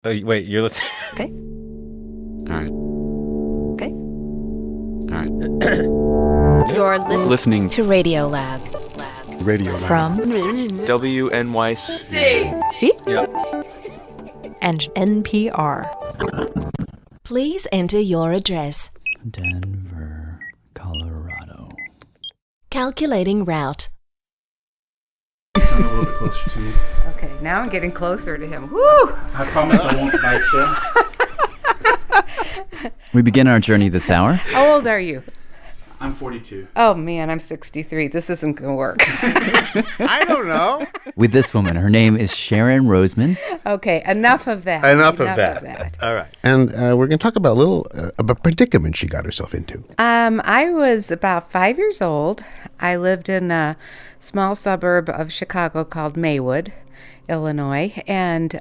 Oh, wait, you're listening? Okay. All right. Okay. All right. You're Listening to Radiolab. Radiolab. From WNYC. Yeah. and NPR. Please enter your address. Denver, Colorado. Calculating route. I'm a little bit closer to you. Okay, now I'm getting closer to him. Woo! I promise I won't bite you. We begin our journey this hour. How old are you? I'm 42. Oh, man, I'm 63. This isn't going to work. I don't know. With this woman, her name is Sharon Roseman. Okay, enough of that. Enough of that. All right. And we're going to talk about a little of a predicament she got herself into. I was about 5 years old. I lived in a small suburb of Chicago called Maywood, Illinois, and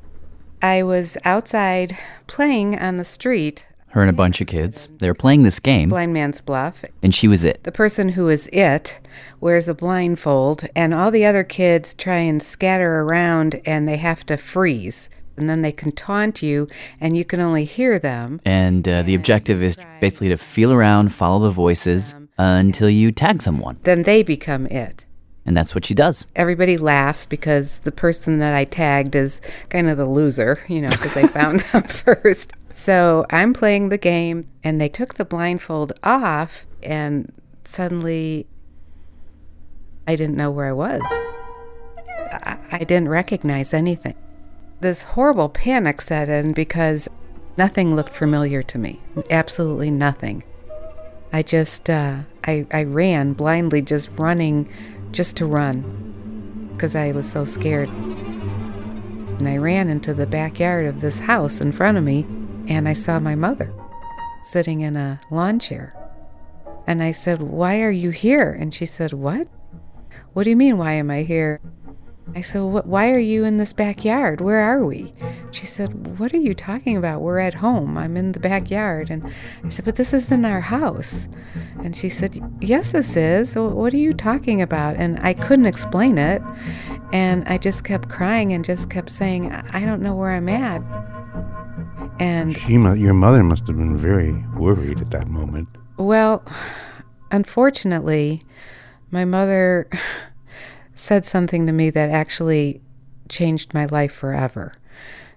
I was outside playing on the street. Her and a bunch of kids. They were playing this game, Blind Man's Bluff. and she was it. The person who is it wears a blindfold, and all the other kids try and scatter around, and they have to freeze. And then they can taunt you, and you can only hear them. And the objective is basically to feel around, follow the voices until you tag someone. Then they become it. And that's what she does. Everybody laughs because the person that I tagged is kind of the loser, because I found them first. So I'm playing the game, and they took the blindfold off, and suddenly I didn't know where I was. I didn't recognize anything. This horrible panic set in because nothing looked familiar to me. Absolutely nothing. I just, I ran blindly, just running, just to run, because I was so scared. And I ran into the backyard of this house in front of me, and I saw my mother sitting in a lawn chair. And I said, "Why are you here?" And she said, "What? What do you mean, why am I here?" I said, "Why are you in this backyard? Where are we?" She said, "What are you talking about? We're at home. I'm in the backyard." And I said, "But this isn't our house." And she said, "Yes, this is. What are you talking about?" And I couldn't explain it. And I just kept crying and just kept saying, "I don't know where I'm at." And Your mother must have been very worried at that moment. well, unfortunately, my mother said something to me that actually changed my life forever.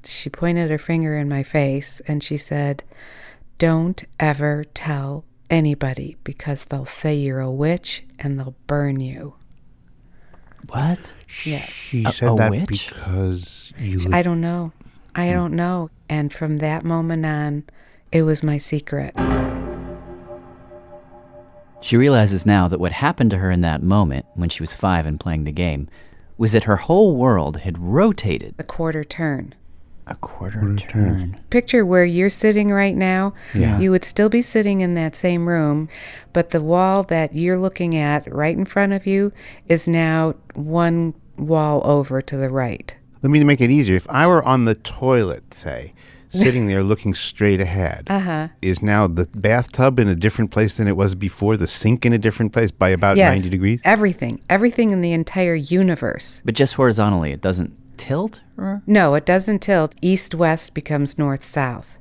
She pointed her finger in my face and she said, "Don't ever tell anybody because they'll say you're a witch and they'll burn you." What? Yes. She A said that witch? because you... I don't know. I don't know. And from that moment on, it was my secret. She realizes now that what happened to her in that moment, when she was 5 and playing the game, was that her whole world had rotated. A quarter turn. A quarter turn. Picture where you're sitting right now. Yeah. You would still be sitting in that same room, but the wall that you're looking at right in front of you is now one wall over to the right. Let me make it easier. If I were on the toilet, say, sitting there looking straight ahead, is now the bathtub in a different place than it was before, the sink in a different place by about Yes. 90 degrees? Everything in the entire universe. But just horizontally, it doesn't tilt? Or? No, it doesn't tilt. East-west becomes north-south.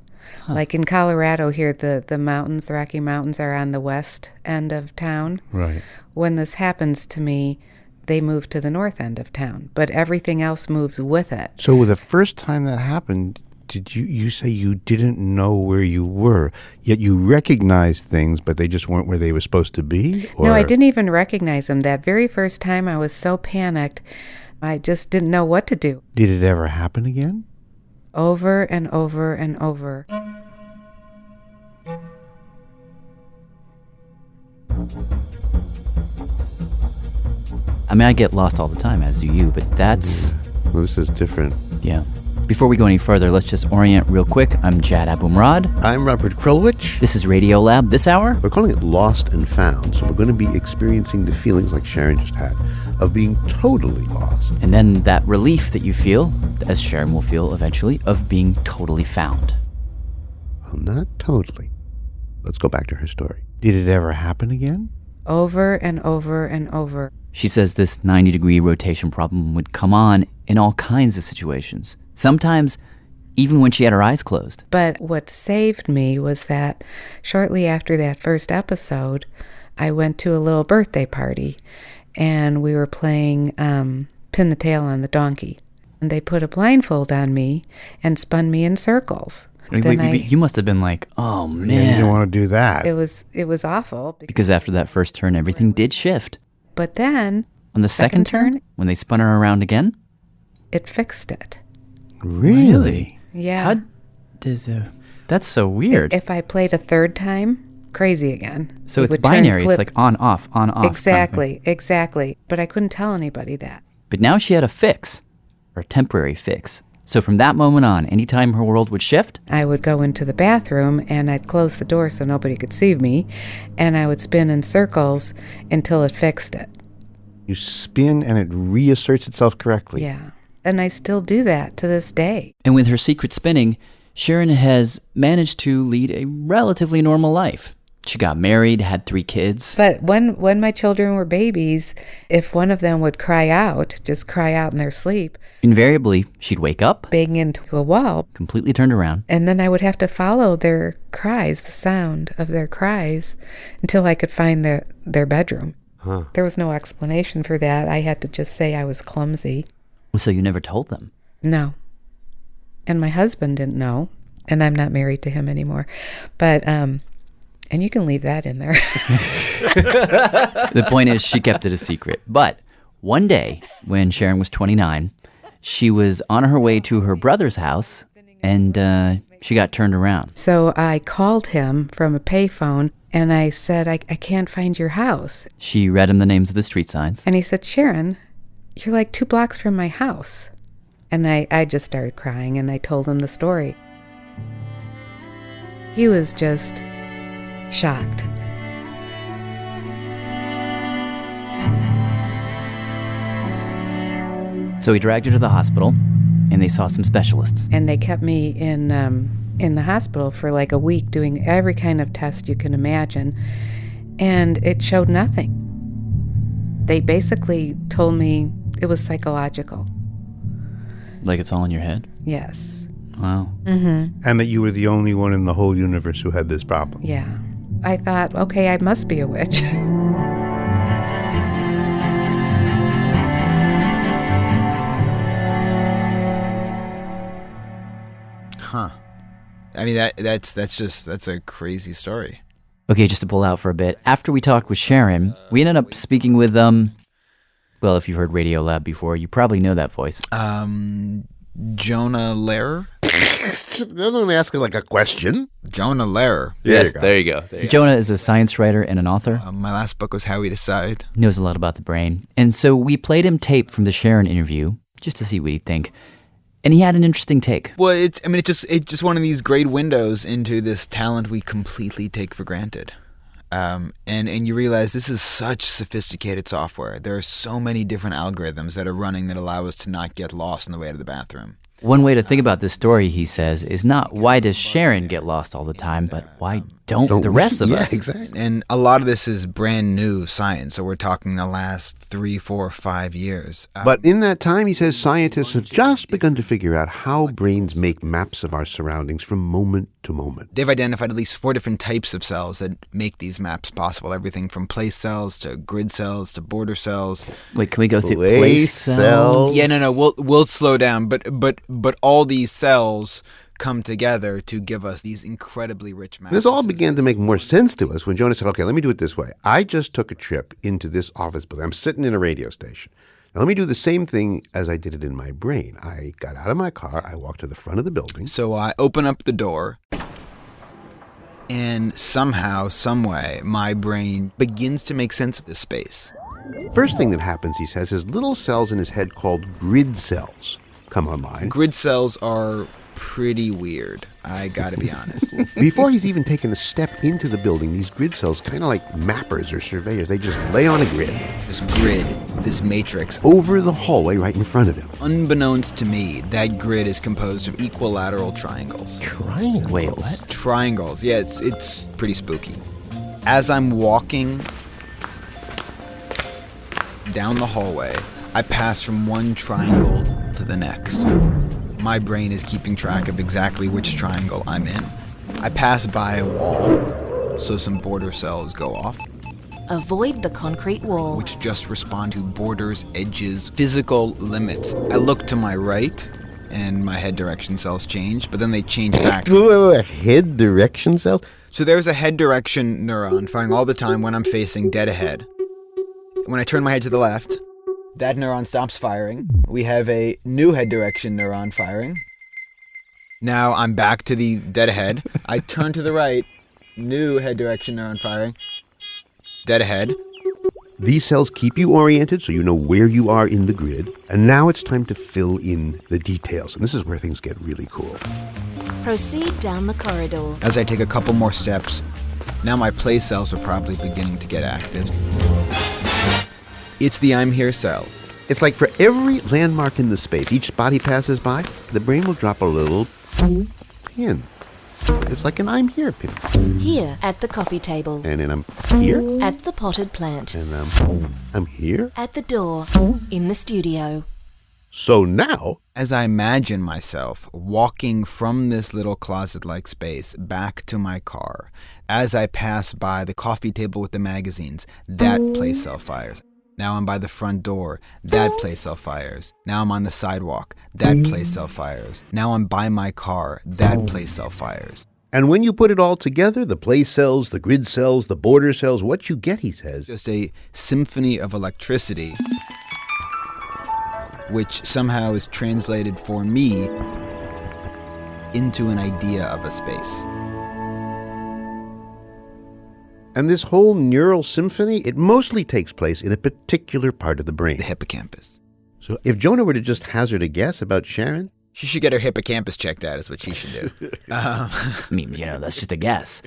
Like in Colorado here, the mountains, the Rocky Mountains are on the west end of town. Right. When this happens to me, they move to the north end of town, but everything else moves with it. So the first time that happened, did you say you didn't know where you were, yet you recognized things, but they just weren't where they were supposed to be? Or? No, I didn't even recognize them. That very first time I was so panicked, I just didn't know what to do. Did it ever happen again? Over and over and over. I mean, I get lost all the time, as do you, but that's... Well, this is different. Yeah. Before we go any further, let's just orient real quick. I'm Jad Abumrad. I'm Robert Krulwich. This is Radiolab this hour. We're calling it Lost and Found, so we're going to be experiencing the feelings like Sharon just had of being totally lost. And then that relief that you feel, as Sharon will feel eventually, of being totally found. Well, not totally. Let's go back to her story. Did it ever happen again? Over and over and over. She says this 90-degree rotation problem would come on in all kinds of situations. Sometimes even when she had her eyes closed. But what saved me was that shortly after that first episode, I went to a little birthday party, and we were playing Pin the Tail on the Donkey. And they put a blindfold on me and spun me in circles. You must have been like, oh, man. Yeah, you didn't want to do that. It was awful. Because after that first turn, everything did shift. But then... On the second turn, when they spun her around again? It fixed it. Really? Yeah. How does that's so weird. If I played a third time, crazy again. So it's binary. It's like on, off, on, off. Exactly, exactly. But I couldn't tell anybody that. But now she had a fix, or a temporary fix. So from that moment on, anytime her world would shift, I would go into the bathroom and I'd close the door so nobody could see me, and I would spin in circles until it fixed it. You spin and it reasserts itself correctly. Yeah. And I still do that to this day. And with her secret spinning, Sharon has managed to lead a relatively normal life. She got married, had 3 kids. But when my children were babies, if one of them would just cry out in their sleep, invariably, she'd wake up, bang into a wall, completely turned around. And then I would have to follow their cries, the sound of their cries, until I could find their bedroom. Huh. There was no explanation for that. I had to just say I was clumsy. So you never told them? No. And my husband didn't know, and I'm not married to him anymore. But, and you can leave that in there. The point is, she kept it a secret. But one day, when Sharon was 29, she was on her way to her brother's house, and she got turned around. So I called him from a payphone, and I said, I can't find your house. She read him the names of the street signs. And he said, Sharon, you're like 2 blocks from my house. And I just started crying, and I told him the story. He was just shocked. So he dragged her to the hospital, and they saw some specialists. And they kept me in the hospital for like a week doing every kind of test you can imagine. And it showed nothing. They basically told me it was psychological. Like it's all in your head? Yes. Wow. Mm-hmm. And that you were the only one in the whole universe who had this problem. Yeah. I thought, okay, I must be a witch. Huh. I mean, that's a crazy story. Okay, just to pull out for a bit. After we talked with Sharon, we ended up speaking with, well, if you've heard Radiolab before, you probably know that voice. Jonah Lehrer? Don't ask it like a question. Jonah Lehrer. There you go. Jonah is a science writer and an author. My last book was How We Decide. He knows a lot about the brain. And so we played him tape from the Sharon interview, just to see what he'd think. And he had an interesting take. Well, it's just one of these great windows into this talent we completely take for granted. And you realize this is such sophisticated software. There are so many different algorithms that are running that allow us to not get lost on the way to the bathroom. One way to think about this story, he says, is not why does Sharon get lost all the time, but why don't the rest of us? Yeah, exactly. And a lot of this is brand new science. So we're talking the last 3, 4, 5 years. But in that time, he says, scientists have just begun to figure out how brains make maps of our surroundings from moment to moment. They've identified at least 4 different types of cells that make these maps possible. Everything from place cells to grid cells to border cells. Wait, can we go through Place place cells? cells? Yeah, no, we'll slow down. But all these cells come together to give us these incredibly rich maps. This all began to make more sense to us when Jonah said, okay, let me do it this way. I just took a trip into this office building. I'm sitting in a radio station. Now, let me do the same thing as I did it in my brain. I got out of my car. I walked to the front of the building. So I open up the door, and somehow, some way, my brain begins to make sense of this space. First thing that happens, he says, is little cells in his head called grid cells come online. Grid cells are pretty weird, I gotta be honest. Before he's even taken a step into the building, these grid cells, kind of like mappers or surveyors, they just lay on a grid. This grid, this matrix, Over the hallway right in front of him. unbeknownst to me, that grid is composed of equilateral triangles. Triangle. Wait, what? Triangles, yeah, it's pretty spooky. As I'm walking down the hallway, I pass from one triangle to the next. my brain is keeping track of exactly which triangle I'm in. I pass by a wall, so some border cells go off, Avoid the concrete wall. which just respond to borders, edges, physical limits. I look to my right, and my head direction cells change, but then they change back. Wait, head direction cells? So there's a head direction neuron firing all the time when I'm facing dead ahead. When I turn my head to the left, that neuron stops firing. We have a new head direction neuron firing. Now I'm back to the dead ahead. I turn to the right, new head direction neuron firing. Dead ahead. These cells keep you oriented so you know where you are in the grid. And now it's time to fill in the details. And this is where things get really cool. Proceed down the corridor. As I take a couple more steps, now my play cells are probably beginning to get active. It's the I'm here cell. It's like for every landmark in the space, each spot he passes by, the brain will drop a little pin. It's like an I'm here pin. Here at the coffee table. And then I'm here. At the potted plant. And I'm here. At the door. In the studio. So now, As I imagine myself walking from this little closet-like space back to my car, as I pass by the coffee table with the magazines, that play cell fires. Now I'm by the front door, that play cell fires. Now I'm on the sidewalk, that play cell fires. Now I'm by my car, that play cell fires. and when you put it all together, the place cells, the grid cells, the border cells, what you get, he says, Just a symphony of electricity, which somehow is translated for me into an idea of a space. and this whole neural symphony, it mostly takes place in a particular part of the brain. The hippocampus. So if Jonah were to just hazard a guess about Sharon, She should get her hippocampus checked out is what she should do. I mean, that's just a guess.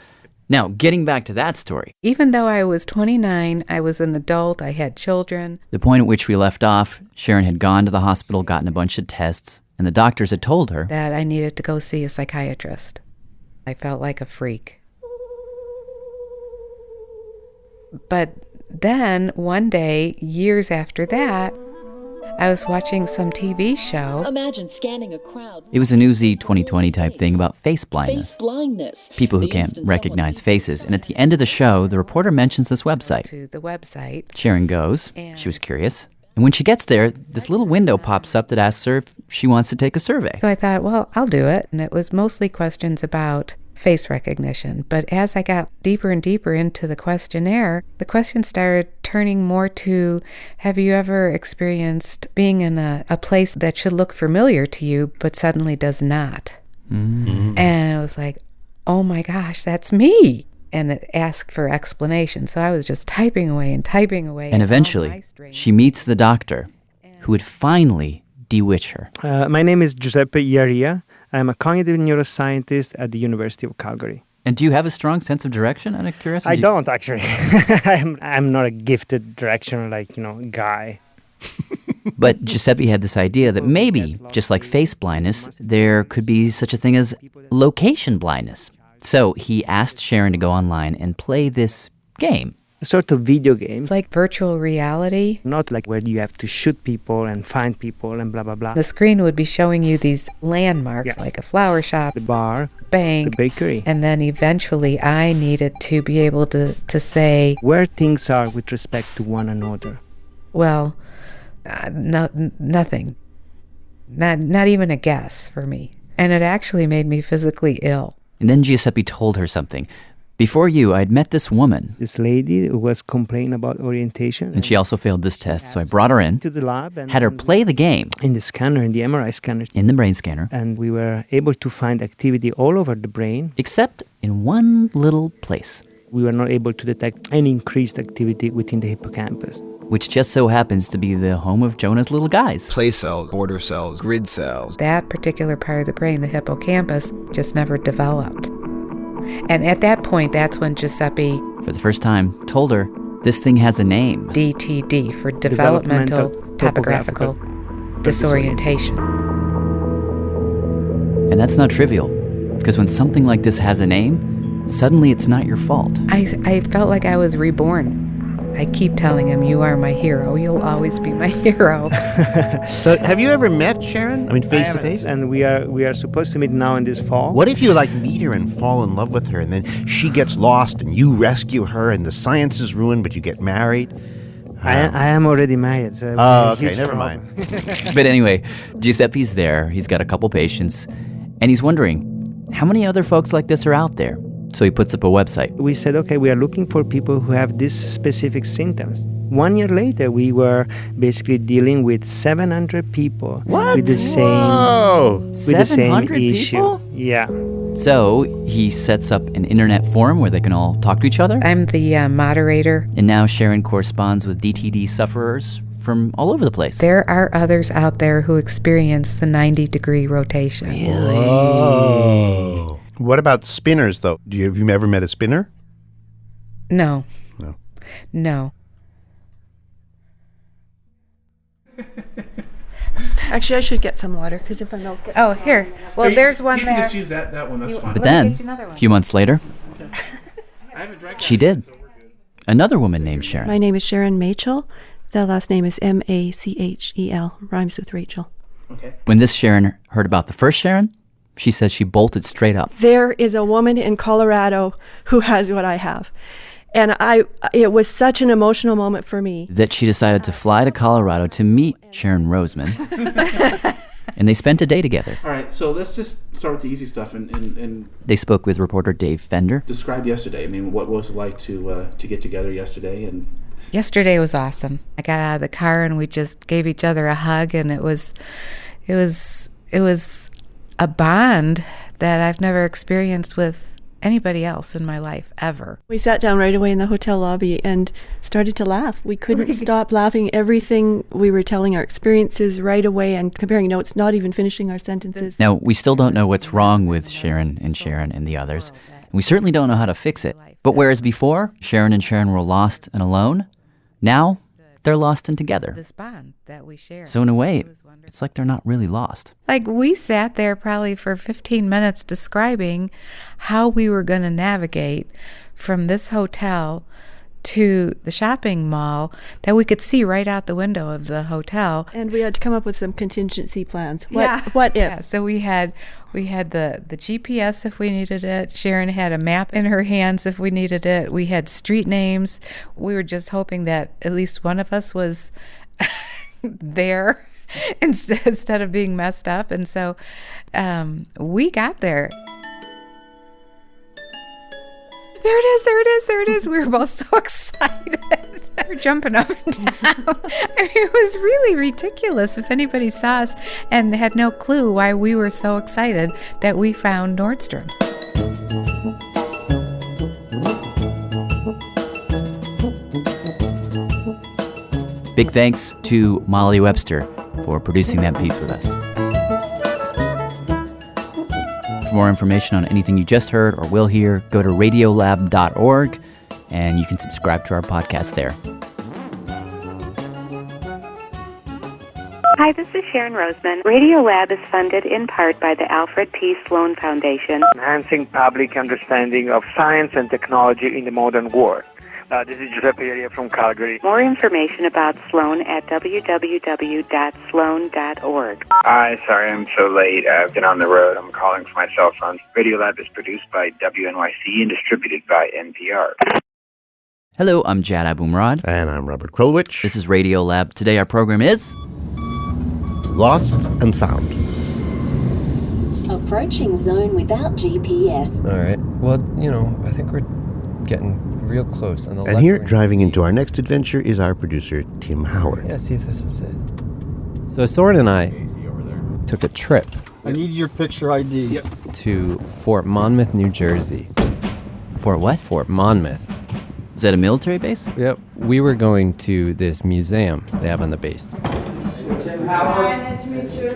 Now, getting back to that story, Even though I was 29, I was an adult, I had children. the point at which we left off, Sharon had gone to the hospital, gotten a bunch of tests, and the doctors had told her That I needed to go see a psychiatrist. I felt like a freak. But then one day, years after that, I was watching some TV show. Imagine scanning a crowd. it was a newsy 2020 type thing about face blindness. Face blindness. People who The can't instant recognize someone faces. And at the end of the show, the reporter mentions this website. To the website. Sharon goes. She was curious. And when she gets there, this little window pops up that asks her if she wants to take a survey. So I thought, well, I'll do it. And it was mostly questions about face recognition. But as I got deeper and deeper into the questionnaire, the questions started turning more to, have you ever experienced being in a place that should look familiar to you, but suddenly does not? And I was like, oh my gosh, that's me. And it asked for explanation. So I was just typing away and typing away. And all my eventually, strings. she meets the doctor who would finally de-witch her. My name is Giuseppe Iaria. I'm a cognitive neuroscientist at the University of Calgary. And do you have a strong sense of direction, out of curiosity? I don't actually. I'm not a gifted directioner guy. But Giuseppe had this idea that maybe, just like face blindness, there could be such a thing as location blindness. So he asked Sharon to go online and play this game. A sort of video game, It's like virtual reality. not like where you have to shoot people and find people and blah, blah, blah. The screen would be showing you these landmarks, Yeah. like a flower shop, The bar, the bank, bakery, and then eventually I needed to be able to say, where things are with respect to one another. well, nothing. Not even a guess for me. And it actually made me physically ill. And then Giuseppe told her something. Before you, I'd met this woman, This lady who was complaining about orientation. and she also failed this test, so I brought her in, to the lab and had her play the game in the scanner, in the MRI scanner. in the brain scanner, And we were able to find activity all over the brain. except in one little place, We were not able to detect any increased activity within the hippocampus. which just so happens to be the home of Jonah's little guys. Play cells, border cells, grid cells. That particular part of the brain, the hippocampus, just never developed. And at that point, that's when Giuseppe, For the first time, told her this thing has a name. DTD, for developmental topographical disorientation. And that's not trivial, because when something like this has a name, suddenly it's not your fault. I felt like I was reborn. I keep telling him, you are my hero. You'll always be my hero. So have you ever met Sharon? I mean, face to face? And we are supposed to meet now in this fall. What if you meet her and fall in love with her, and then she gets lost and you rescue her and the science is ruined, but you get married? I am already married. So okay, never mind. But anyway, Giuseppe's there. He's got a couple patients, and he's wondering, how many other folks like this are out there? So he puts up a website. We said, okay, we are looking for people who have these specific symptoms. 1 year later, we were basically dealing with 700 people with the same, with the same issue. People? Yeah. So he sets up an internet forum where they can all talk to each other. I'm the moderator. And now Sharon corresponds with DTD sufferers from all over the place. There are others out there who experience the 90-degree rotation. Really? Whoa. What about spinners, though? Have you ever met a spinner? No. No. No. Actually, I should get some water because if I don't get. Oh, here. Well, there's one you there. can just use that one. That's fine. But then, a few months later, she did. Another woman named Sharon. My name is Sharon Machel. The last name is Machel. Rhymes with Rachel. Okay. When this Sharon heard about the first Sharon, she says she bolted straight up. There is a woman in Colorado who has what I have. And it was such an emotional moment for me. That she decided to fly to Colorado to meet Sharon Roseman. And they spent a day together. All right, so let's just start with the easy stuff and They spoke with reporter Dave Fender. describe yesterday. I mean, what was it like to get together yesterday? And Yesterday was awesome. I got out of the car and we just gave each other a hug, and it was a bond that I've never experienced with anybody else in my life ever. we sat down right away in the hotel lobby and started to laugh. We couldn't stop laughing. Everything we were telling our experiences right away and comparing notes, not even finishing our sentences. Now, we still don't know what's wrong with Sharon and the others. And we certainly don't know how to fix it. But whereas before, Sharon and Sharon were lost and alone, now they're lost and together. This bond that we share. So in a way, it's like they're not really lost. Like, we sat there probably for 15 minutes describing how we were going to navigate from this hotel to the shopping mall that we could see right out the window of the hotel. And we had to come up with some contingency plans. Yeah. What if? Yeah, so we had the GPS if we needed it. Sharon had a map in her hands if we needed it. We had street names. We were just hoping that at least one of us was there instead of being messed up. And so we got there. There it is. We were both so excited. We were jumping up and down. I mean, it was really ridiculous if anybody saw us and had no clue why we were so excited that we found Nordstrom's. Big thanks to Molly Webster for producing that piece with us. For more information on anything you just heard or will hear, go to radiolab.org, and you can subscribe to our podcast there. Hi, this is Sharon Roseman. Radiolab is funded in part by the Alfred P. Sloan Foundation. Enhancing public understanding of science and technology in the modern world. This is Giuseppe Iaria from Calgary. More information about Sloan at www.sloan.org. Hi, sorry I'm so late. I've been on the road. I'm calling from my cell phone. Radiolab is produced by WNYC and distributed by NPR. Hello, I'm Jad Abumrad. And I'm Robert Krulwich. This is Radiolab. Today our program is... Lost and Found. Approaching zone without GPS. All right. Well, I think we're getting real close. And here, driving into our next adventure, is our producer, Tim Howard. Yeah, see if this is it. So Soren and I took a trip. I need your picture ID. Yep. To Fort Monmouth, New Jersey. Fort what? Fort Monmouth. Is that a military base? Yep. We were going to this museum they have on the base. Tim Howard. Nice to meet you.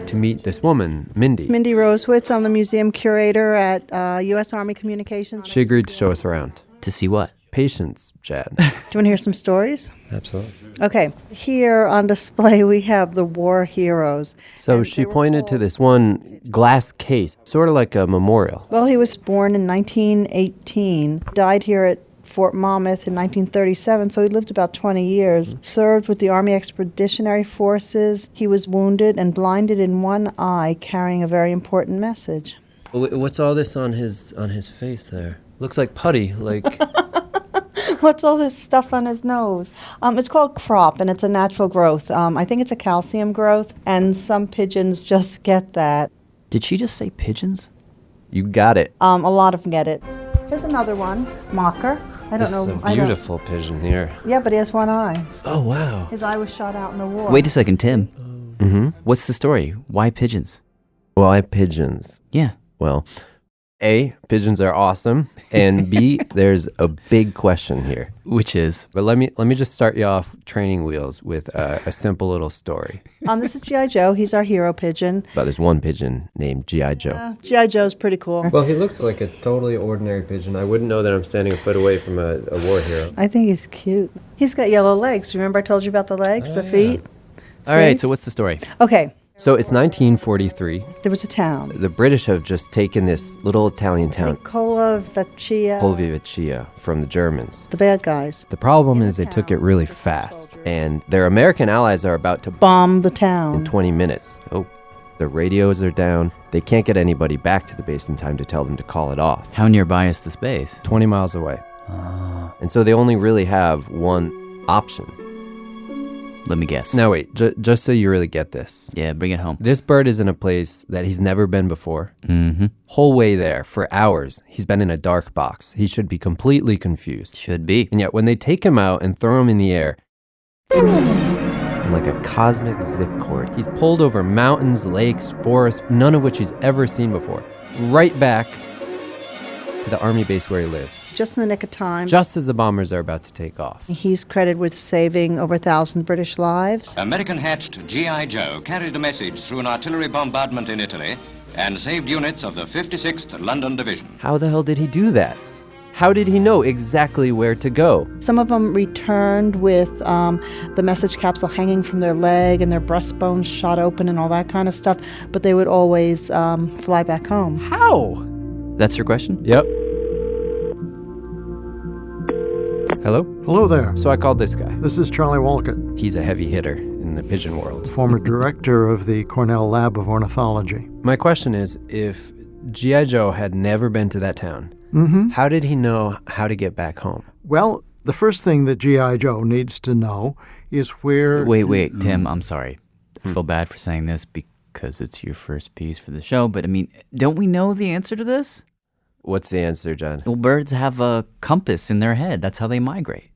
To meet this woman, Mindy. Mindy Rosewitz. I'm the museum curator at U.S. Army Communications. She agreed to show us around. To see what? Patience, Jad. Do you want to hear some stories? Absolutely. Okay. Here on display we have the war heroes. So she pointed to this one glass case, sort of like a memorial. Well, he was born in 1918, died here at Fort Monmouth in 1937, so he lived about 20 years. Served with the Army Expeditionary Forces. He was wounded and blinded in one eye, carrying a very important message. What's all this on his face there? Looks like putty, like... What's all this stuff on his nose? It's called crop, and it's a natural growth. I think it's a calcium growth, and some pigeons just get that. Did she just say pigeons? You got it. A lot of them get it. Here's another one, mocker. I don't know. This is a beautiful pigeon here. Yeah, but he has one eye. Oh, wow. His eye was shot out in the war. Wait a second, Tim. Mm-hmm. What's the story? Why pigeons? Why pigeons? Yeah. Well, A, pigeons are awesome, and B, there's a big question here. Which is? But let me just start you off training wheels with a simple little story. This is G.I. Joe. He's our hero pigeon. But there's one pigeon named G.I. Joe. G.I. Joe's pretty cool. Well, he looks like a totally ordinary pigeon. I wouldn't know that I'm standing a foot away from a war hero. I think he's cute. He's got yellow legs. Remember I told you about the legs, the feet? All right, so what's the story? Okay. So it's 1943. There was a town. The British have just taken this little Italian town, Krulwich, from the Germans. the bad guys. The problem is they took it really fast, and their American allies are about to Bomb the town. in 20 minutes. Oh, their radios are down. They can't get anybody back to the base in time to tell them to call it off. How nearby is this base? 20 miles away. And so they only really have one option. Let me guess. Now wait, just so you really get this. Yeah, bring it home. This bird is in a place that he's never been before. Mm-hmm. Whole way there, for hours, he's been in a dark box. He should be completely confused. Should be. And yet when they take him out and throw him in the air, like a cosmic zip cord, he's pulled over mountains, lakes, forests, none of which he's ever seen before. Right back to the army base where he lives. Just in the nick of time. Just as the bombers are about to take off. He's credited with saving over 1,000 British lives. American-hatched G.I. Joe carried a message through an artillery bombardment in Italy and saved units of the 56th London Division. How the hell did he do that? How did he know exactly where to go? Some of them returned with the message capsule hanging from their leg and their breastbones shot open and all that kind of stuff, but they would always fly back home. How? That's your question? Yep. Hello? Hello there. So I called this guy. This is Charlie Walcott. He's a heavy hitter in the pigeon world. Former director of the Cornell Lab of Ornithology. My question is, if G.I. Joe had never been to that town, how did he know how to get back home? Well, the first thing that G.I. Joe needs to know is where... Wait, Tim, I'm sorry. I feel bad for saying this because it's your first piece for the show, but I mean, don't we know the answer to this? What's the answer, John? Well, birds have a compass in their head. That's how they migrate.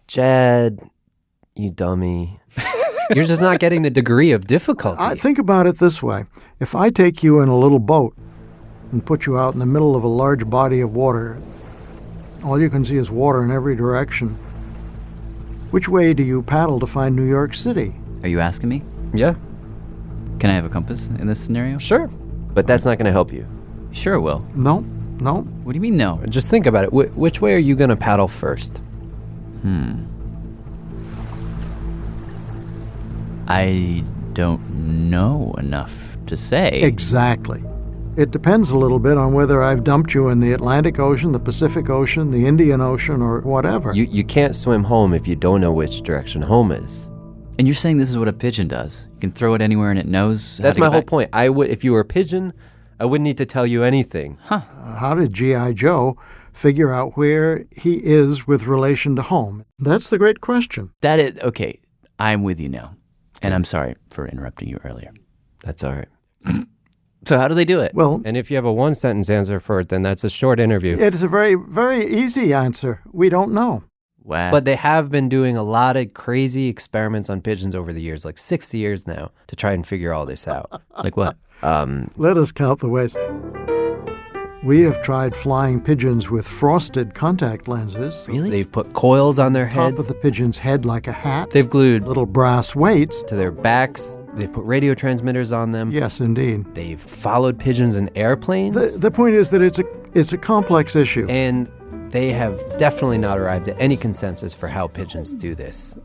Jed, you dummy. You're just not getting the degree of difficulty. Think about it this way. If I take you in a little boat and put you out in the middle of a large body of water, all you can see is water in every direction. Which way do you paddle to find New York City? Are you asking me? Yeah. Can I have a compass in this scenario? Sure. But that's not going to help you. Sure it will. No. What do you mean no? Just think about it. Which way are you going to paddle first? I don't know enough to say. Exactly. It depends a little bit on whether I've dumped you in the Atlantic Ocean, the Pacific Ocean, the Indian Ocean, or whatever. You can't swim home if you don't know which direction home is. And you're saying this is what a pigeon does? You can throw it anywhere and it knows. That's my whole point. If you were a pigeon, I wouldn't need to tell you anything. How did G.I. Joe figure out where he is with relation to home? That's the great question. That is, okay, I'm with you now. And I'm sorry for interrupting you earlier. That's all right. So how do they do it? Well, and if you have a one-sentence answer for it, then that's a short interview. It is a very, very easy answer. We don't know. Wow. But they have been doing a lot of crazy experiments on pigeons over the years, like 60 years now, to try and figure all this out. Like what? Let us count the ways. We have tried flying pigeons with frosted contact lenses. Really? They've put coils on their Top heads. of the pigeon's head like a hat. They've glued little brass weights to their backs. They've put radio transmitters on them. Yes, indeed. They've followed pigeons in airplanes. The point is that it's a complex issue. And they have definitely not arrived at any consensus for how pigeons do this.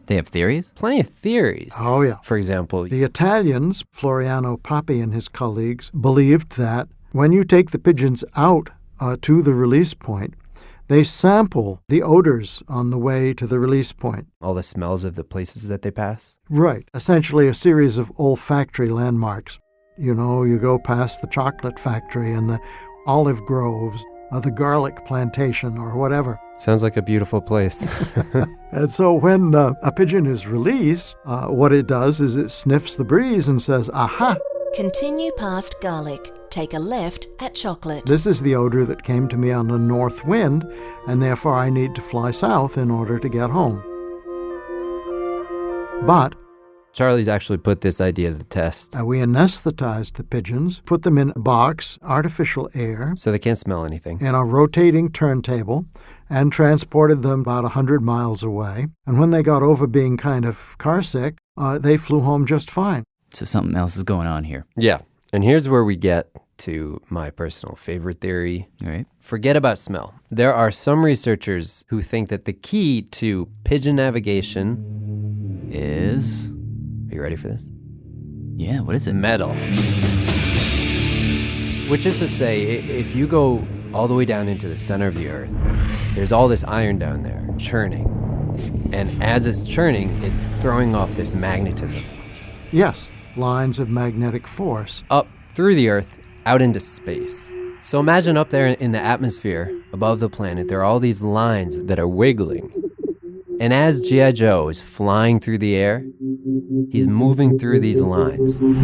They have theories? Plenty of theories. Oh, yeah. For example, the Italians, Floriano Papi and his colleagues, believed that when you take the pigeons out to the release point, They sample the odors on the way to the release point. All the smells of the places that they pass? Right. Essentially a series of olfactory landmarks. You know, you go past the chocolate factory and the olive groves, or the garlic plantation, or whatever. Sounds like a beautiful place. And so when a pigeon is released, what it does is it sniffs the breeze and says, aha! Continue past garlic. Take a left at chocolate. This is the odor that came to me on the north wind, and therefore I need to fly south in order to get home. But Charlie's actually put this idea to the test. We anesthetized the pigeons, put them in a box, artificial air. So they can't smell anything. In a rotating turntable, and transported them about 100 miles away. And when they got over being kind of carsick, they flew home just fine. So something else is going on here. Yeah. And here's where we get to my personal favorite theory. All right. Forget about smell. There are some researchers who think that the key to pigeon navigation is... Are you ready for this? Yeah, what is it? Metal. Which is to say, if you go all the way down into the center of the earth, there's all this iron down there churning. And as it's churning, it's throwing off this magnetism. Yes, lines of magnetic force. Up through the earth, out into space. So imagine up there in the atmosphere, above the planet, there are all these lines that are wiggling. And as G.I. Joe is flying through the air, he's moving through these lines. Ooh,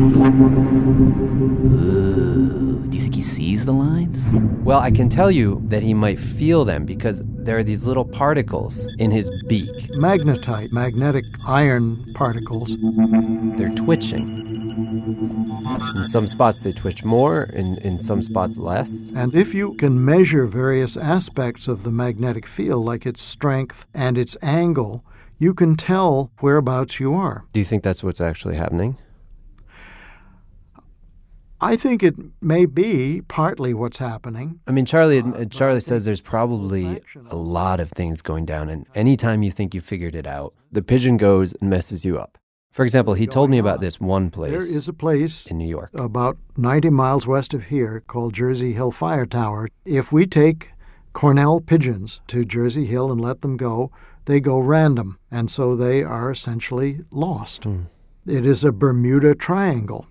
do you think he sees the lines? Well, I can tell you that he might feel them because there are these little particles in his beak. Magnetite, magnetic iron particles. They're twitching. In some spots they twitch more, in some spots less. And if you can measure various aspects of the magnetic field, like its strength and its angle, you can tell whereabouts you are. Do you think that's what's actually happening? I think it may be partly what's happening. I mean, Charlie says there's probably a lot of things going down, and anytime you think you figured it out, the pigeon goes and messes you up. For example, he told me about this one place. There is a place in New York, about 90 miles west of here, called Jersey Hill Fire Tower. If we take Cornell pigeons to Jersey Hill and let them go, they go random, and so they are essentially lost. It is a Bermuda Triangle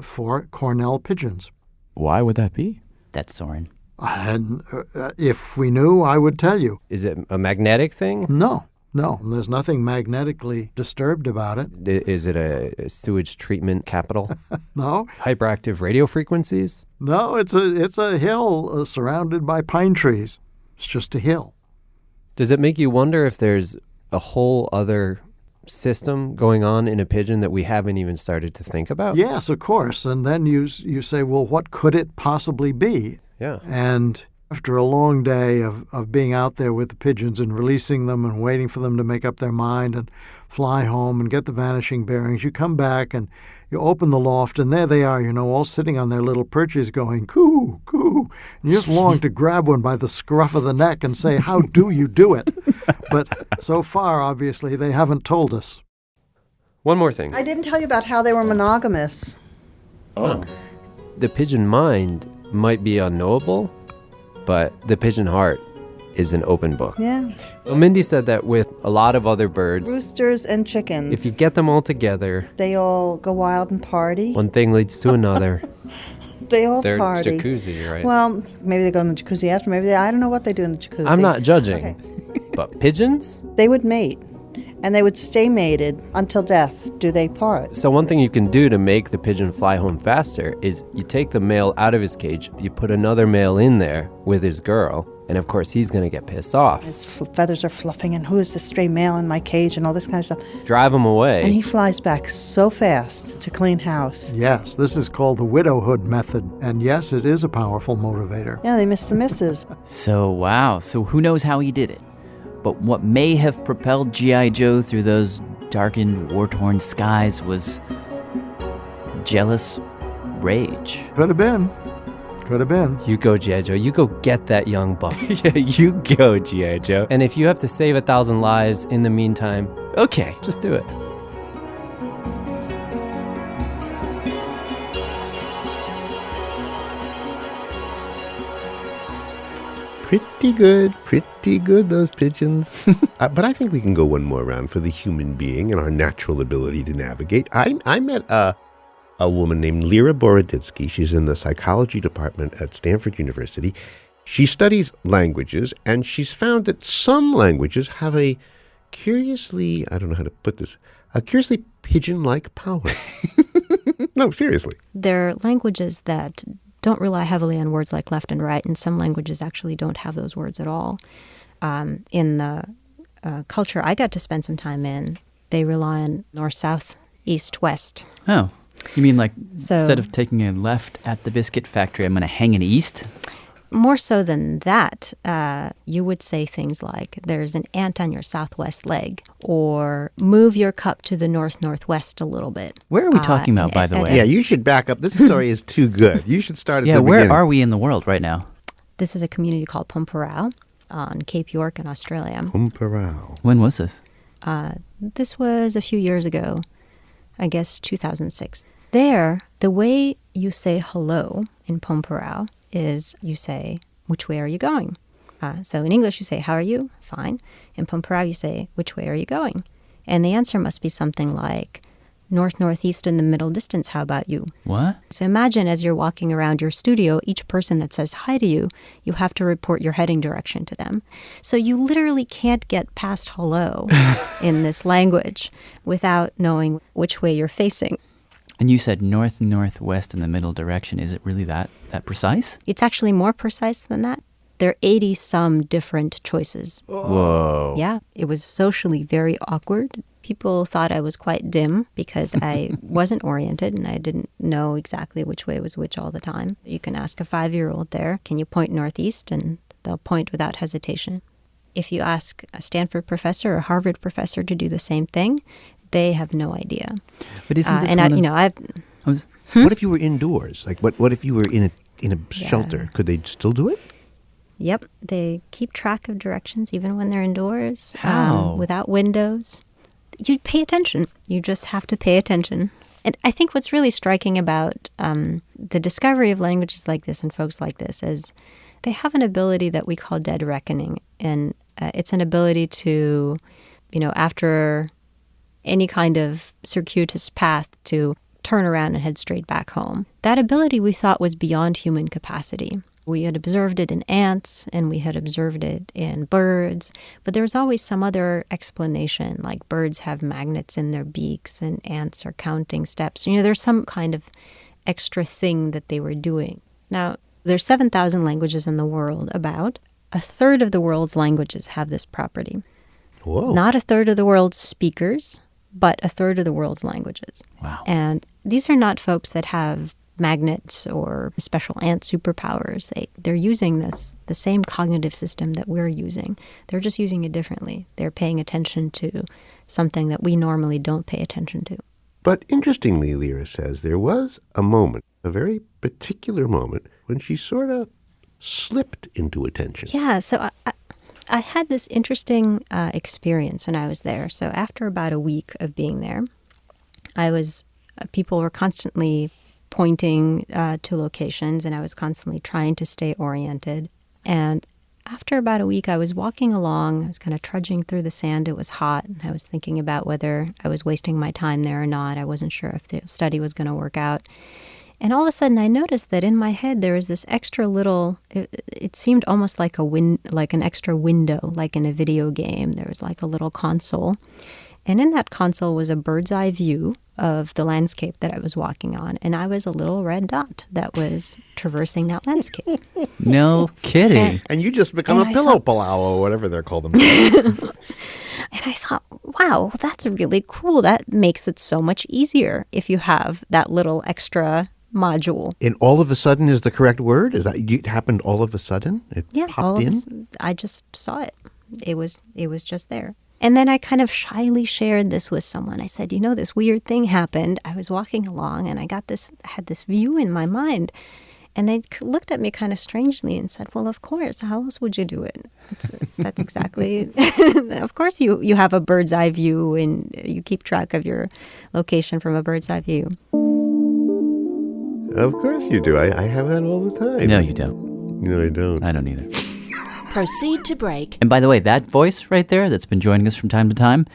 for Cornell pigeons. Why would that be? That's Soren. And if we knew, I would tell you. Is it a magnetic thing? No. There's nothing magnetically disturbed about it. Is it a sewage treatment capital? No. Hyperactive radio frequencies? No, it's a hill surrounded by pine trees. It's just a hill. Does it make you wonder if there's a whole other system going on in a pigeon that we haven't even started to think about? Yes, of course. And then you say, well, what could it possibly be? Yeah. And after a long day of being out there with the pigeons and releasing them and waiting for them to make up their mind and fly home and get the vanishing bearings, you come back and you open the loft, and there they are, all sitting on their little perches going, coo, coo. And you just long to grab one by the scruff of the neck and say, how do you do it? But so far, obviously, they haven't told us. One more thing. I didn't tell you about how they were monogamous. Oh. The pigeon mind might be unknowable, but the pigeon heart is an open book. Yeah. Well, Mindy said that with a lot of other birds, Roosters and chickens. if you get them all together, they all go wild and party. one thing leads to another. They all They're party. jacuzzi, right? Well, maybe they go in the jacuzzi after. Maybe I don't know what they do in the jacuzzi. I'm not judging. Okay. But pigeons? They would mate, and they would stay mated until death. Do they part? So one thing you can do to make the pigeon fly home faster is you take the male out of his cage, you put another male in there with his girl, and of course he's going to get pissed off. His feathers are fluffing, and who is this stray male in my cage, and all this kind of stuff. Drive him away. And he flies back so fast to clean house. Yes, this is called the widowhood method, and yes, it is a powerful motivator. Yeah, they miss the misses. So who knows how he did it? But what may have propelled G.I. Joe through those darkened, war-torn skies was jealous rage. Could have been. You go, G.I. Joe. You go get that young buck. Yeah, you go, G.I. Joe. And if you have to save 1,000 lives in the meantime, okay, just do it. pretty good, those pigeons. But I think we can go one more round for the human being and our natural ability to navigate. I met a woman named Lera Boroditsky. She's in the psychology department at Stanford University. She studies languages, and she's found that some languages have a curiously, I don't know how to put this, a curiously pigeon-like power. No, seriously. There are languages that don't rely heavily on words like left and right, and some languages actually don't have those words at all. In the culture I got to spend some time in, they rely on north, south, east, west. Oh, you mean like instead of taking a left at the biscuit factory, I'm going to hang an east? More so than that, you would say things like, there's an ant on your southwest leg, or move your cup to the north-northwest a little bit. Where are we talking about, by the way? Yeah, you should back up. This story is too good. You should start at the where beginning. are we in the world right now? This is a community called Pumparao on Cape York in Australia. Pumparao. When was this? This was a few years ago, I guess 2006. There, the way you say hello in Pumparao is you say, which way are you going? So in English you say, how are you? Fine. In Pumparao you say, which way are you going? And the answer must be something like, north-northeast in the middle distance, how about you? What? So imagine as you're walking around your studio, each person that says hi to you, you have to report your heading direction to them. So you literally can't get past hello in this language without knowing which way you're facing. And you said north, northwest in the middle direction. Is it really that precise? It's actually more precise than that. There are 80-some different choices. Whoa. Yeah, it was socially very awkward. People thought I was quite dim because I wasn't oriented and I didn't know exactly which way was which all the time. You can ask a 5-year-old there, can you point northeast? And they'll point without hesitation. If you ask a Stanford professor or a Harvard professor to do the same thing, they have no idea. But isn't this What if you were indoors? Like, what if you were in a shelter? Could they still do it? Yep, they keep track of directions even when they're indoors. How? Without windows. You pay attention. You just have to pay attention. And I think what's really striking about the discovery of languages like this and folks like this is they have an ability that we call dead reckoning. And it's an ability to, after any kind of circuitous path, to turn around and head straight back home. That ability we thought was beyond human capacity. We had observed it in ants and we had observed it in birds, but there was always some other explanation, like birds have magnets in their beaks and ants are counting steps. There's some kind of extra thing that they were doing. Now, there's 7,000 languages in the world. About a third of the world's languages have this property. Whoa. Not a third of the world's speakers, but a third of the world's languages. Wow. And these are not folks that have magnets or special ant superpowers. They're using the same cognitive system that we're using. They're just using it differently. They're paying attention to something that we normally don't pay attention to. But interestingly, Lera says, there was a moment, a very particular moment, when she sort of slipped into attention. Yeah, so I had this interesting experience when I was there. So after about a week of being there, people were constantly pointing to locations, and I was constantly trying to stay oriented. And after about a week, I was walking along. I was kind of trudging through the sand. It was hot, and I was thinking about whether I was wasting my time there or not. I wasn't sure if the study was going to work out. And all of a sudden, I noticed that in my head there was this extra little. It seemed almost like an extra window, like in a video game. There was like a little console. And in that console was a bird's eye view of the landscape that I was walking on. And I was a little red dot that was traversing that landscape. No kidding. And you just become a pillow palau or whatever they're called themselves. And I thought, wow, that's really cool. That makes it so much easier if you have that little extra module. And all of a sudden is the correct word? Is that it happened all of a sudden? It popped in? I just saw it. It was just there. And then I kind of shyly shared this with someone. I said, this weird thing happened. I was walking along and I had this view in my mind. And they looked at me kind of strangely and said, well, of course, how else would you do it? That's exactly, of course you have a bird's eye view and you keep track of your location from a bird's eye view. Of course you do. I have that all the time. No, you don't. No, I don't. I don't either. Proceed to break. And by the way, that voice right there that's been joining us from time to time,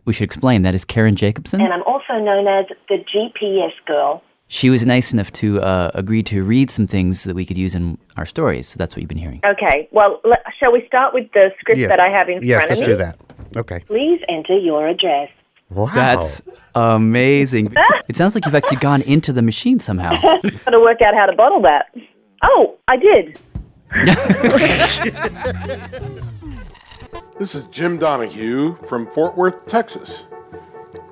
we should explain, that is Karen Jacobsen. And I'm also known as the GPS girl. She was nice enough to agree to read some things that we could use in our stories, so that's what you've been hearing. Okay, well, shall we start with the script that I have in front of me? Yes, let's do that. Okay. Please enter your address. Wow. That's amazing. It sounds like you've actually gone into the machine somehow. Got to work out how to bottle that. Oh, I did. This is Jim Donahue from Fort Worth, Texas.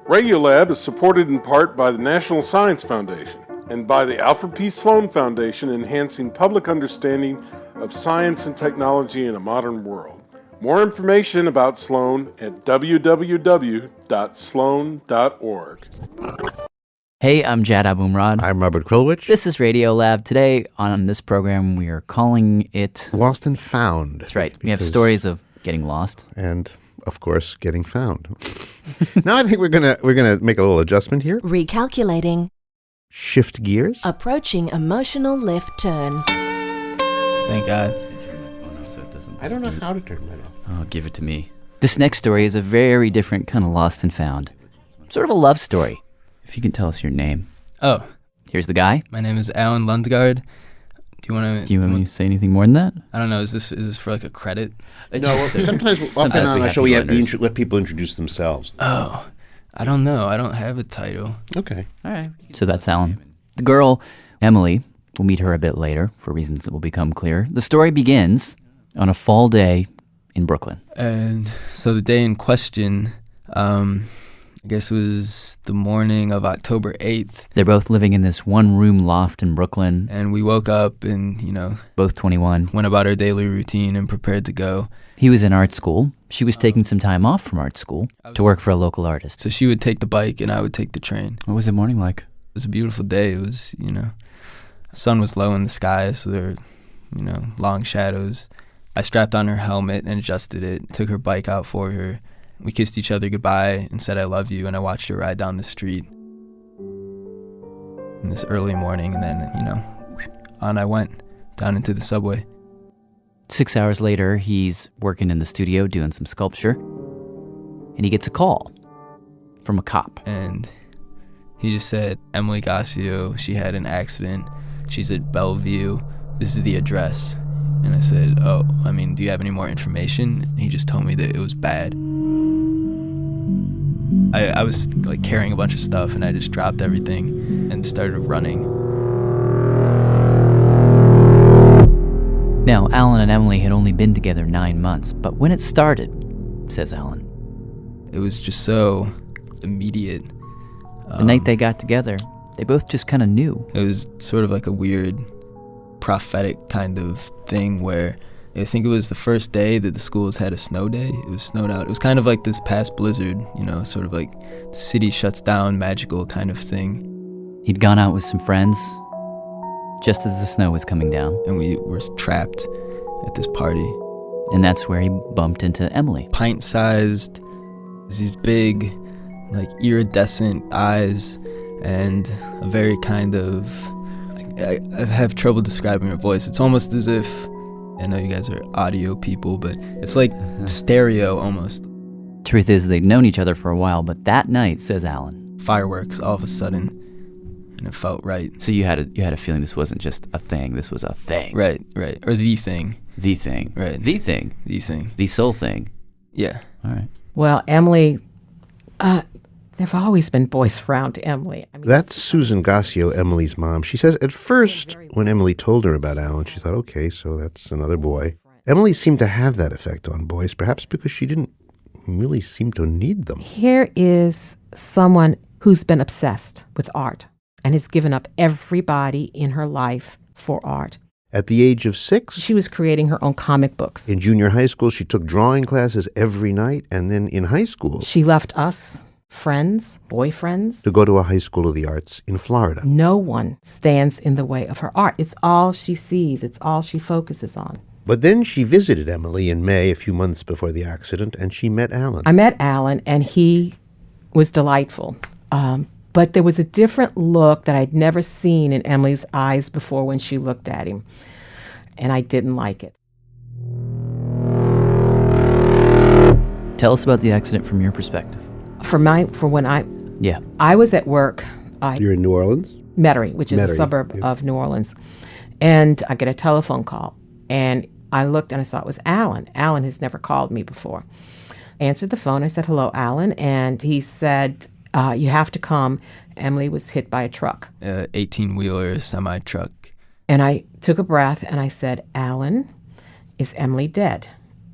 Radiolab is supported in part by the National Science Foundation and by the Alfred P. Sloan Foundation, enhancing public understanding of science and technology in a modern world. More information about Sloan at www.sloan.org. Hey, I'm Jad Abumrad. I'm Robert Krulwich. This is Radiolab. Today on this program, we are calling it Lost and Found. That's right. We have stories of getting lost. And, of course, getting found. Now I think we're gonna make a little adjustment here. Recalculating. Shift gears. Approaching emotional left turn. Thank God. I don't know how to turn mine off. Oh, give it to me. This next story is a very different kind of lost and found. Sort of a love story. If you can tell us your name. Oh. Here's the guy. My name is Alan Lundgard. Do you want me to say anything more than that? I don't know. Is this for like a credit? No, sometimes on our show we let people introduce themselves. Oh. I don't know. I don't have a title. Okay. All right. So that's Alan. The girl, Emilie, we'll meet her a bit later for reasons that will become clear. The story begins on a fall day in Brooklyn. And so the day in question, I guess it was the morning of October 8th. They're both living in this one-room loft in Brooklyn. And we woke up and, both 21. Went about our daily routine and prepared to go. He was in art school. She was taking some time off from art school to work for a local artist. So she would take the bike and I would take the train. What was the morning like? It was a beautiful day. It was, the sun was low in the sky, so there were, long shadows. I strapped on her helmet and adjusted it, took her bike out for her. We kissed each other goodbye and said I love you, and I watched her ride down the street in this early morning, and then, on I went, down into the subway. 6 hours later, he's working in the studio doing some sculpture, and he gets a call from a cop. And he just said, Emilie Gossiaux, she had an accident. She's at Bellevue. This is the address. And I said, do you have any more information? And he just told me that it was bad. I was carrying a bunch of stuff, and I just dropped everything and started running. Now, Alan and Emilie had only been together 9 months, but when it started, says Alan, it was just so immediate. The night they got together, they both just kind of knew. It was sort of like a weird prophetic kind of thing where I think it was the first day that the schools had a snow day. It was snowed out. It was kind of like this past blizzard, sort of like the city shuts down, magical kind of thing. He'd gone out with some friends just as the snow was coming down. And we were trapped at this party. And that's where he bumped into Emilie. Pint-sized, these big, iridescent eyes, and a very kind of... I have trouble describing her voice. It's almost as if... I know you guys are audio people, but it's like stereo almost. Truth is, they'd known each other for a while, but that night, says Alan, fireworks all of a sudden, and it felt right. So you had a feeling this wasn't just a thing, this was a thing. Right. Or the thing. The thing. Right. The thing. The thing. The soul thing. Yeah. All right. Well, Emilie, there've always been boys around Emilie. That's Susan Gossiaux, Emilie's mom. She says at first, when Emilie told her about Alan, she thought, okay, so that's another boy. Emilie seemed to have that effect on boys, perhaps because she didn't really seem to need them. Here is someone who's been obsessed with art and has given up everybody in her life for art. At the age of 6, she was creating her own comic books. In junior high school, she took drawing classes every night, and then in high school, she left us, friends, boyfriends, to go to a high school of the arts in Florida. No one stands in the way of her art. It's all she sees. It's all she focuses on. But then she visited Emilie in May, a few months before the accident, and she met Alan. I met Alan, and he was delightful. But there was a different look that I'd never seen in Emilie's eyes before when she looked at him, and I didn't like it. Tell us about the accident from your perspective. For when Yeah. I was at work. You're in New Orleans? Metairie, which is a Metairie, suburb yeah. of New Orleans. And I get a telephone call. And I looked and I saw it was Alan. Alan has never called me before. Answered the phone. I said, hello, Alan. And he said, you have to come. Emilie was hit by a truck. 18-wheeler semi-truck. And I took a breath and I said, Alan, is Emilie dead?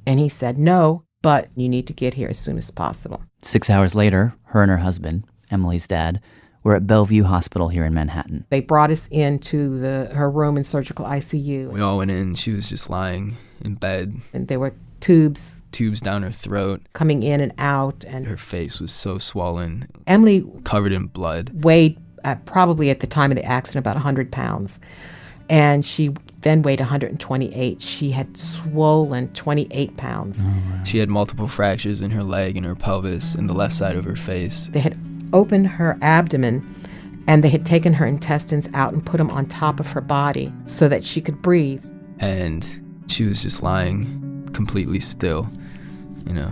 And he said, no, but you need to get here as soon as possible. 6 hours later, her and her husband, Emilie's dad, were at Bellevue Hospital here in Manhattan. They brought us into her room in surgical ICU. We all went in. She was just lying in bed. And there were tubes down her throat. Coming in and out. And her face was so swollen. Emilie, covered in blood, weighed probably at the time of the accident about 100 pounds. And she then weighed 128. She had swollen 28 pounds. She had multiple fractures in her leg and her pelvis and the left side of her face. They had opened her abdomen and they had taken her intestines out and put them on top of her body so that she could breathe. And she was just lying completely still, you know.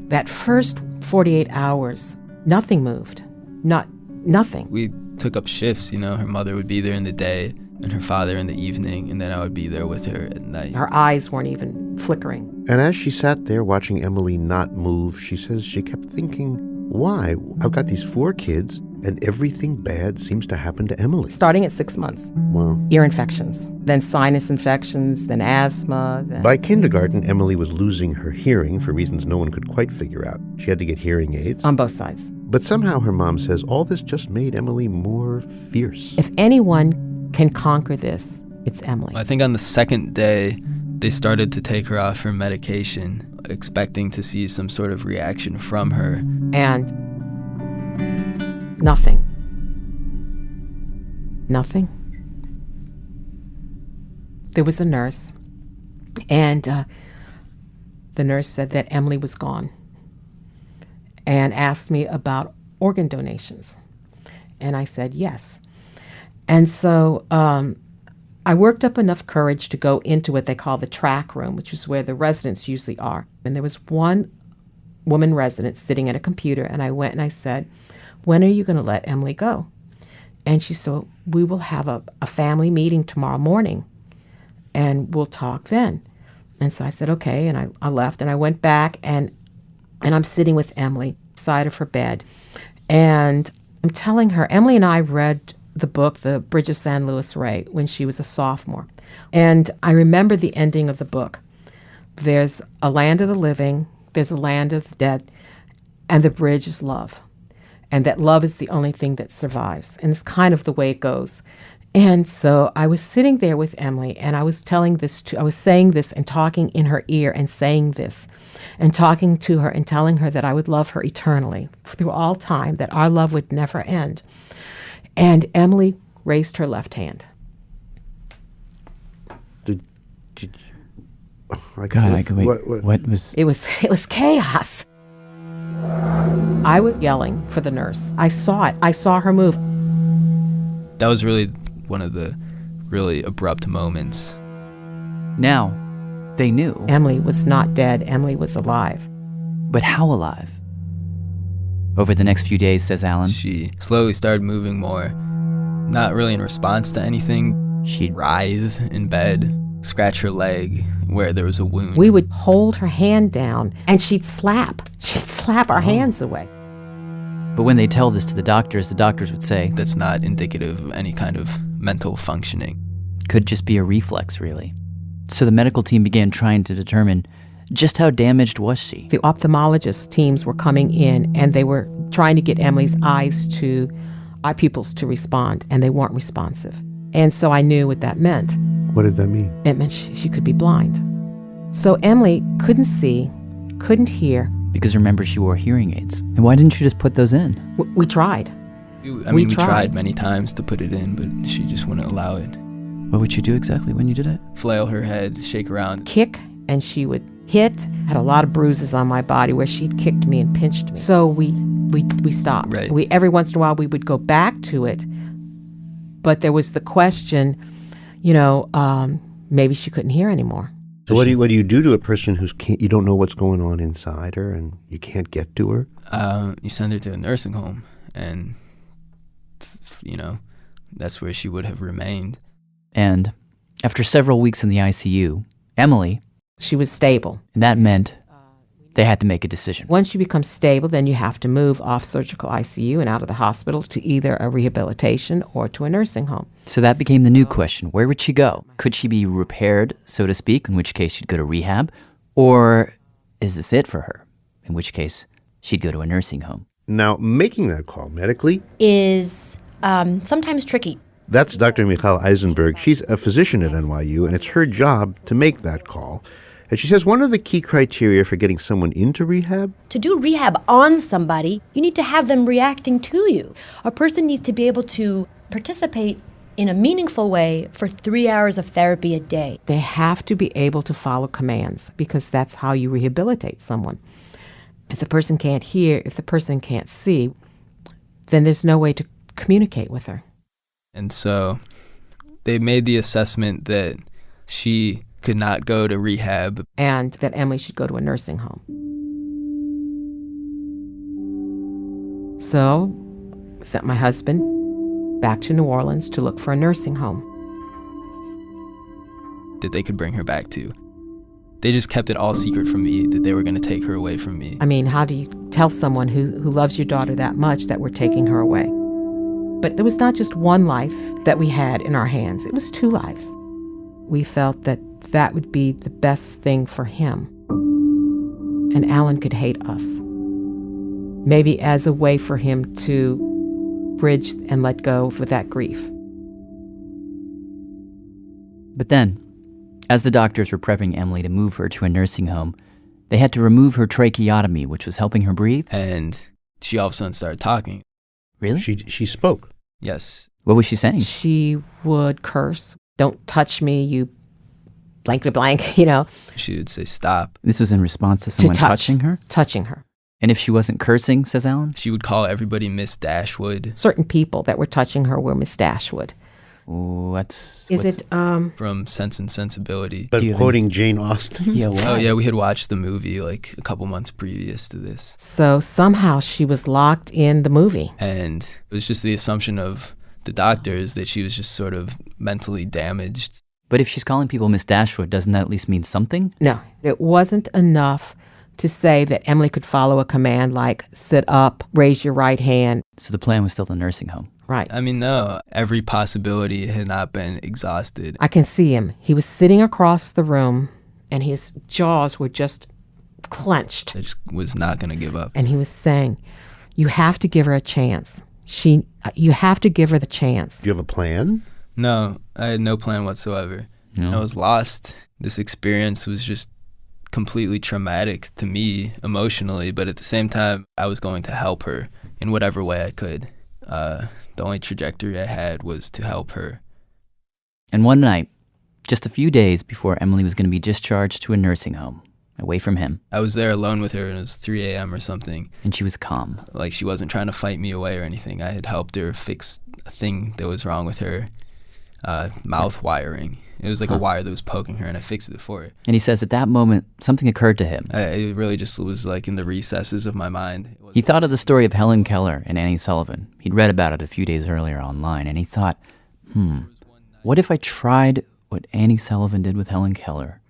That first 48 hours, nothing moved. Nothing. We took up shifts, you know. Her mother would be there in the day and her father in the evening, and then I would be there with her at night. Her eyes weren't even flickering. And as she sat there watching Emilie not move, she says she kept thinking, why? I've got these 4 kids, and everything bad seems to happen to Emilie. Starting at 6 months. Wow. Ear infections, then sinus infections, then asthma. By kindergarten, Emilie was losing her hearing for reasons no one could quite figure out. She had to get hearing aids. On both sides. But somehow her mom says all this just made Emilie more fierce. If anyone can conquer this, it's Emilie. I think on the second day, they started to take her off her medication, expecting to see some sort of reaction from her. And nothing. Nothing. There was a nurse, and the nurse said that Emilie was gone and asked me about organ donations. And I said yes. And so I worked up enough courage to go into what they call the track room, which is where the residents usually are. And there was one woman resident sitting at a computer, and I went and I said, when are you going to let Emilie go? And she said, we will have a family meeting tomorrow morning, and we'll talk then. And so I said, okay, and I left, and I went back, and I'm sitting with Emilie, side of her bed, and I'm telling her, Emilie and I read the book, The Bridge of San Luis Rey, when she was a sophomore. And I remember the ending of the book. There's a land of the living, there's a land of the dead, and the bridge is love. And that love is the only thing that survives. And it's kind of the way it goes. And so I was sitting there with Emilie, and I was saying this and talking in her ear and saying this and talking to her and telling her that I would love her eternally through all time, that our love would never end. And Emilie raised her left hand. Did you? Oh, What was? It was chaos. I was yelling for the nurse. I saw it. I saw her move. That was really one of the really abrupt moments. Now, they knew. Emilie was not dead. Emilie was alive. But how alive? Over the next few days, says Alan, she slowly started moving more, not really in response to anything. She'd writhe in bed, scratch her leg where there was a wound. We would hold her hand down, and she'd slap our hands away. But when they tell this to the doctors would say, that's not indicative of any kind of mental functioning. Could just be a reflex, really. So the medical team began trying to determine just how damaged was she. The ophthalmologist teams were coming in, and they were trying to get Emilie's eye pupils to respond, and they weren't responsive. And so I knew what that meant. What did that mean? It meant she could be blind. So Emilie couldn't see, couldn't hear. Because remember, she wore hearing aids. And why didn't you just put those in? We tried. We tried many times to put it in, but she just wouldn't allow it. What would she do exactly when you did it? Flail her head, shake around. Kick, and she would hit. Had a lot of bruises on my body where she'd kicked me and pinched me. So we stopped. Right. Every once in a while we would go back to it. But there was the question, maybe she couldn't hear anymore. So what do you do to a person you don't know what's going on inside her and you can't get to her? You send her to a nursing home, and that's where she would have remained. And after several weeks in the ICU, Emilie, she was stable. And that meant they had to make a decision. Once you become stable, then you have to move off surgical ICU and out of the hospital to either a rehabilitation or to a nursing home. So that became the new question. Where would she go? Could she be repaired, so to speak, in which case she'd go to rehab? Or is this it for her, in which case she'd go to a nursing home? Now, making that call medically is sometimes tricky. That's Dr. Michal Eisenberg. She's a physician at NYU, and it's her job to make that call. And she says one of the key criteria for getting someone into rehab? To do rehab on somebody, you need to have them reacting to you. A person needs to be able to participate in a meaningful way for 3 hours of therapy a day. They have to be able to follow commands because that's how you rehabilitate someone. If the person can't hear, if the person can't see, then there's no way to communicate with her. And so they made the assessment that she could not go to rehab. And that Emilie should go to a nursing home. So, sent my husband back to New Orleans to look for a nursing home that they could bring her back to. They just kept it all secret from me that they were going to take her away from me. I mean, how do you tell someone who loves your daughter that much that we're taking her away? But it was not just one life that we had in our hands. It was 2 lives. We felt that would be the best thing for him. And Alan could hate us. Maybe as a way for him to bridge and let go with that grief. But then, as the doctors were prepping Emilie to move her to a nursing home, they had to remove her tracheotomy, which was helping her breathe. And she all of a sudden started talking. Really? She spoke. Yes. What was she saying? She would curse. Don't touch me, you blankety blank, She would say stop. This was in response to someone touching her? Touching her. And if she wasn't cursing, says Alan? She would call everybody Miss Dashwood. Certain people that were touching her were Miss Dashwood. What's it from Sense and Sensibility? But quoting Jane Austen. Yeah, why? Oh yeah, we had watched the movie like a couple months previous to this. So somehow she was locked in the movie. And it was just the assumption of the doctors that she was just sort of mentally damaged. But if she's calling people Miss Dashwood, doesn't that at least mean something? No, it wasn't enough to say that Emilie could follow a command like sit up, raise your right hand. So the plan was still the nursing home. Right. I mean, no, every possibility had not been exhausted. I can see him. He was sitting across the room and his jaws were just clenched. I just was not going to give up. And he was saying, you have to give her a chance. You have to give her the chance. Do you have a plan? No, I had no plan whatsoever. No. I was lost. This experience was just completely traumatic to me emotionally, but at the same time, I was going to help her in whatever way I could. The only trajectory I had was to help her. And one night, just a few days before Emilie was going to be discharged to a nursing home, away from him. I was there alone with her, and it was 3 a.m. or something. And she was calm. Like she wasn't trying to fight me away or anything. I had helped her fix a thing that was wrong with her mouth wiring. It was like a wire that was poking her, and I fixed it for her. And he says at that moment, something occurred to him. It really just was like in the recesses of my mind. He thought of the story of Helen Keller and Annie Sullivan. He'd read about it a few days earlier online, and he thought, what if I tried what Annie Sullivan did with Helen Keller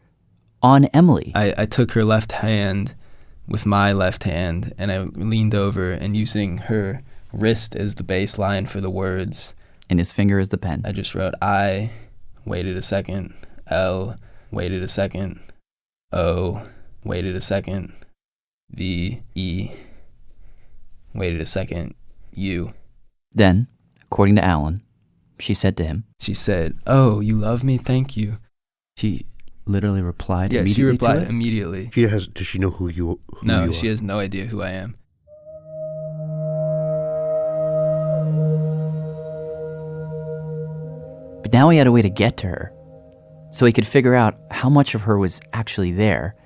on Emilie? I took her left hand with my left hand, and I leaned over, and using her wrist as the baseline for the words. And his finger as the pen. I just wrote I, waited a second, L, waited a second, O, waited a second, V, E, waited a second, U. Then, according to Alan, she said to him. She said, "Oh, you love me? Thank you." She literally replied immediately. Yeah, she replied to it? immediately. Does she know who you are? No, she has no idea who I am. But now he had a way to get to her, so he could figure out how much of her was actually there,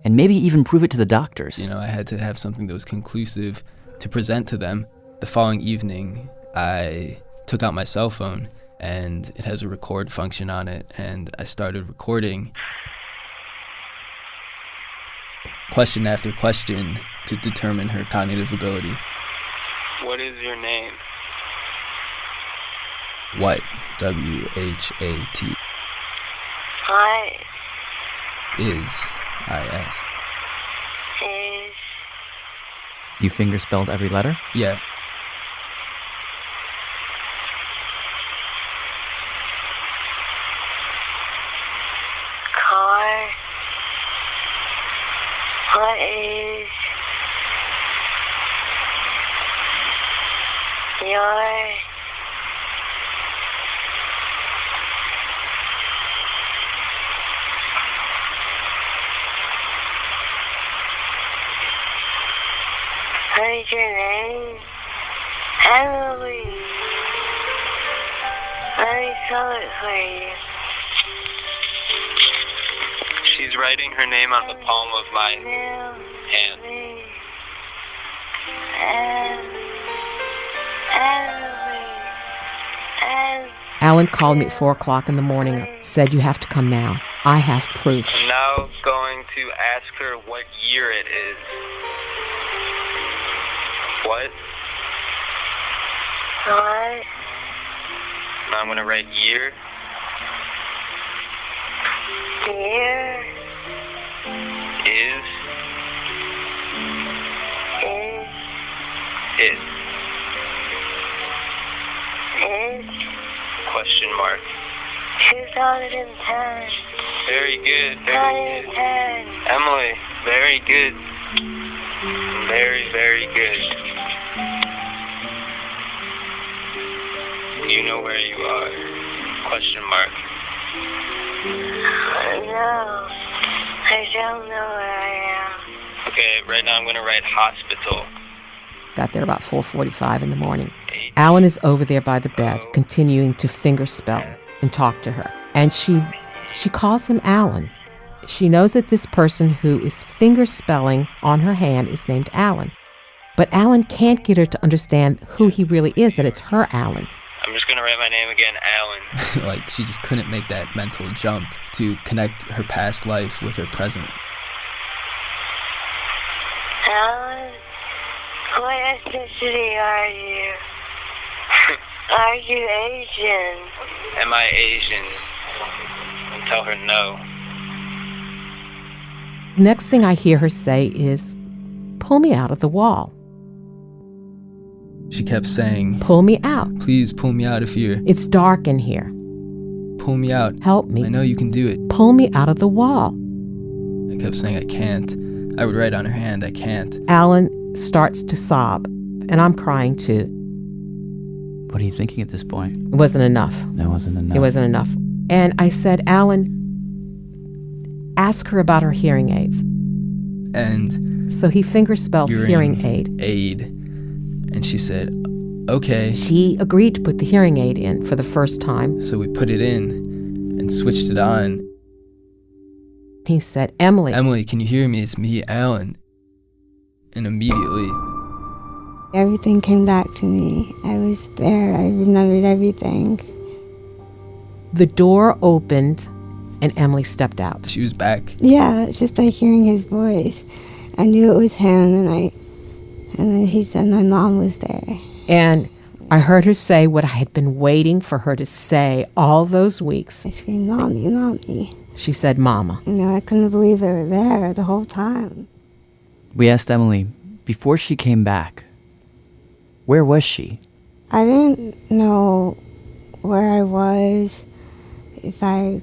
and maybe even prove it to the doctors. You know, I had to have something that was conclusive to present to them. The following evening, I took out my cell phone, and it has a record function on it, and I started recording. question after question to determine her cognitive ability. What is your name? What? W-H-A-T. What Is. I-S. is You fingerspelled every letter? Yeah. car? What is your What is your name? Emilie. Let me spell it for you. She's writing her name on the palm of my hand. Alan called me at 4 o'clock in the morning, said, "You have to come now. I have proof." I'm now going to ask her what year it is. What? What? Now I'm going to write year. Year is it. Question mark. 2010. Very good. Very good. Emilie, very good. Very, very good. You know where you are. Question mark. No, I don't know where I am. Okay, right now I'm going to write hospital. Got there about 4:45 in the morning. Alan is over there by the bed, continuing to fingerspell and talk to her. And she calls him Alan. She knows that this person who is fingerspelling on her hand is named Alan. But Alan can't get her to understand who he really is, that it's her Alan. I'm just going to write my name again, Alan. Like, she just couldn't make that mental jump to connect her past life with her present. Alan, what ethnicity are you? Are you Asian? Am I Asian? And tell her no. Next thing I hear her say is, "Pull me out of the wall." She kept saying, "Pull me out. Please pull me out of here. It's dark in here. Pull me out. Help me. I know you can do it. Pull me out of the wall." I kept saying, I can't. I would write on her hand, I can't. Alan starts to sob, and I'm crying too. What are you thinking at this point? It wasn't enough. That wasn't enough. It wasn't enough. And I said, "Alan, ask her about her hearing aids." And so he fingerspells hearing aid. And she said, okay. She agreed to put the hearing aid in for the first time. So we put it in and switched it on. He said, "Emilie. Emilie, can you hear me? It's me, Alan." And immediately, everything came back to me. I was there. I remembered everything. The door opened and Emilie stepped out. She was back. Yeah, it's just like hearing his voice. I knew it was him, and then he said my mom was there. And I heard her say what I had been waiting for her to say all those weeks. I screamed, "Mommy, Mommy." She said, "Mama." You know, I couldn't believe they were there the whole time. We asked Emilie, before she came back, where was she? I didn't know where I was, if I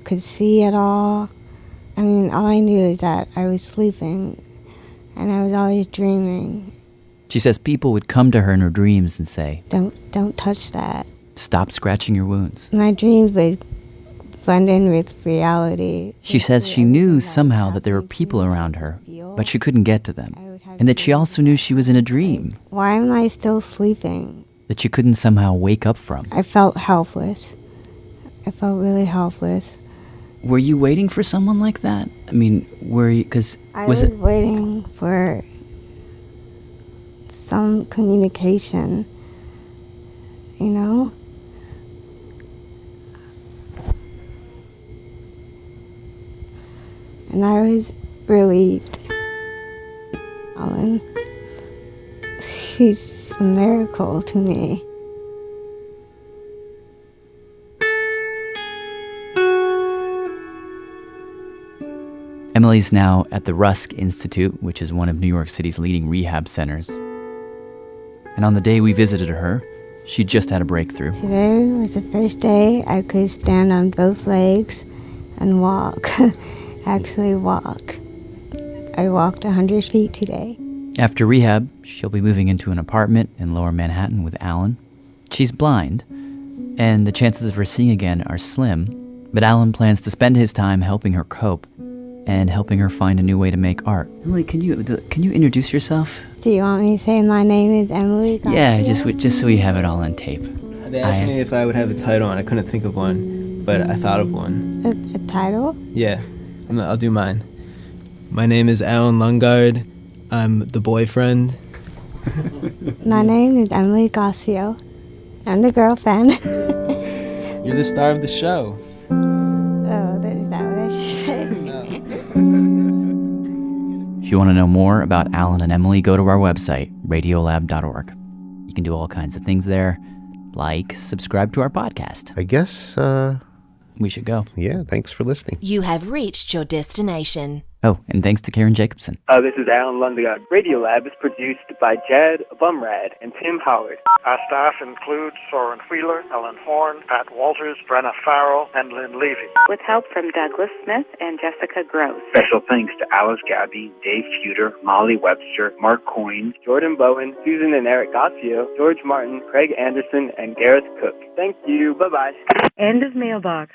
could see at all. I mean, all I knew is that I was sleeping, and I was always dreaming. She says people would come to her in her dreams and say, Don't touch that. "Stop scratching your wounds." My dreams would blend in with reality. She says she knew somehow that there were people around her, but she couldn't get to them, and that she also knew she was in a dream Why am I still sleeping? that she couldn't somehow wake up from. I felt helpless. I felt really helpless. Were you waiting for someone like that? I mean, were you, because I was waiting for some communication, you know? And I was relieved. and he's a miracle to me. Emilie's now at the Rusk Institute, which is one of New York City's leading rehab centers. And on the day we visited her, she just had a breakthrough. Today was the first day I could stand on both legs and walk. Actually walk. I walked 100 feet today. After rehab, she'll be moving into an apartment in Lower Manhattan with Alan. She's blind, and the chances of her seeing again are slim, but Alan plans to spend his time helping her cope and helping her find a new way to make art. Emily, can you introduce yourself? Do you want me to say my name is Emilie? Yeah, just so we have it all on tape. They asked me if I would have a title, and I couldn't think of one, but I thought of one. A title? Yeah, I'll do mine. My name is Alan Lundgard. I'm the boyfriend. My name is Emilie Gossiaux. I'm the girlfriend. You're the star of the show. Oh, is that what I should say? If you want to know more about Alan and Emilie, go to our website, radiolab.org. You can do all kinds of things there, like subscribe to our podcast. I guess we should go. Yeah, thanks for listening. You have reached your destination. Oh, and thanks to Karen Jacobsen. This is Alan Lundgard. Radiolab is produced by Abumrad and Tim Howard. Our staff includes Soren Wheeler, Ellen Horn, Pat Walters, Brenna Farrell, and Lynn Levy. With help from Douglas Smith and Jessica Gross. Special thanks to Alice Gabby, Dave Feuder, Molly Webster, Mark Coyne, Jordan Bowen, Susan and Eric Gossiaux, George Martin, Craig Anderson, and Gareth Cook. Thank you. Bye-bye. End of mailbox.